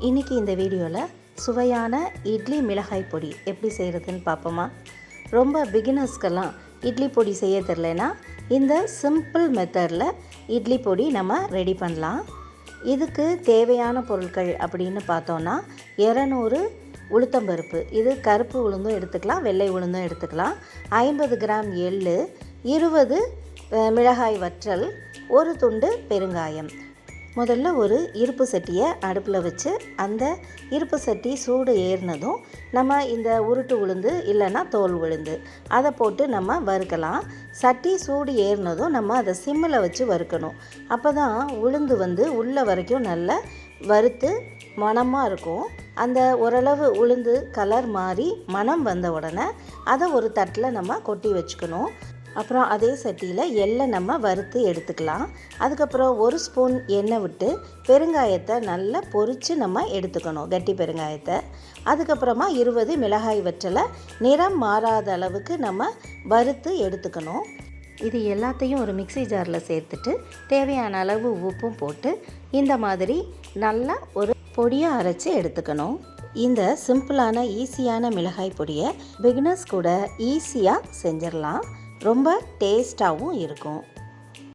இன்றைக்கி இந்த வீடியோவில் சுவையான இட்லி மிளகாய் பொடி எப்படி செய்கிறதுன்னு பார்ப்போமா. ரொம்ப பிகினர்ஸ்க்கெல்லாம் இட்லி பொடி செய்ய தெரிலனா இந்த சிம்பிள் மெத்தடில் இட்லி பொடி நம்ம ரெடி பண்ணலாம். இதுக்கு தேவையான பொருட்கள் அப்படின்னு பார்த்தோன்னா 200 உளுத்தம்பருப்பு, இது கருப்பு உளுந்தும் எடுத்துக்கலாம், வெள்ளை உளுந்தும் எடுத்துக்கலாம், 50 கிராம் எள், 20 மிளகாய் வற்றல், ஒரு துண்டு பெருங்காயம். முதல்ல ஒரு இருப்பு சட்டியை அடுப்பில் வச்சு அந்த இருப்பு சட்டி சூடு ஏறினதும் நம்ம இந்த உருட்டு உளுந்து இல்லைன்னா தோல் உளுந்து அதை போட்டு நம்ம வறுக்கலாம். சட்டி சூடு ஏறினதும் நம்ம அதை சிம்மில் வச்சு வறுக்கணும். அப்போ தான் உளுந்து உள்ளே வரைக்கும் நல்லா வறுத்து மணமாக இருக்கும். அந்த ஓரளவு உளுந்து கலர் மாறி மணம் வந்த உடனே அதை ஒரு தட்டில் நம்ம கொட்டி வச்சுக்கணும். அப்புறம் அதே சட்டியில் எள்ளை நம்ம வறுத்து எடுத்துக்கலாம். அதுக்கப்புறம் 1 ஸ்பூன் எண்ணெய் விட்டு பெருங்காயத்தை நல்லா பொரித்து நம்ம எடுத்துக்கணும், கட்டி பெருங்காயத்தை. அதுக்கப்புறமா 20 மிளகாய் வற்றலை நிறம் மாறாத அளவுக்கு நம்ம வறுத்து எடுத்துக்கணும். இது எல்லாத்தையும் ஒரு மிக்ஸி ஜாரில் சேர்த்துட்டு தேவையான அளவு உப்பும் போட்டு இந்த மாதிரி நல்லா ஒரு பொடியை அரைச்சி எடுத்துக்கணும். இந்த சிம்பிளான ஈஸியான மிளகாய் பொடியை பிகினர்ஸ் கூட ஈஸியாக செஞ்சிடலாம். ரொம்ப டேஸ்ட்டாகவும் இருக்கும்.